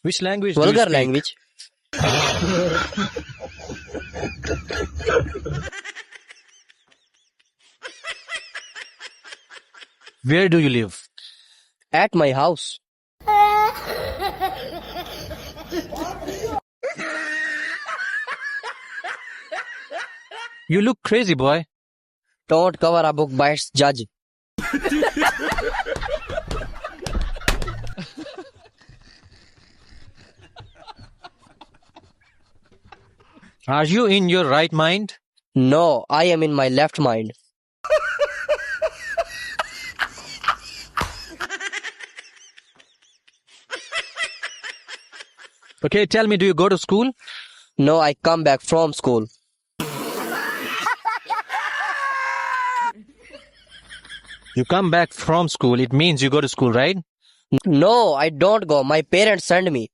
Which language do you Vulgar speak? language. Where do you live? At my house. You look crazy, boy. Don't cover a book by its judge. Are you in your right mind? No, I am in my left mind. Okay, tell me, do you go to school? No, I come back from school. You come back from school, it means you go to school, right? No, I don't go. My parents send me.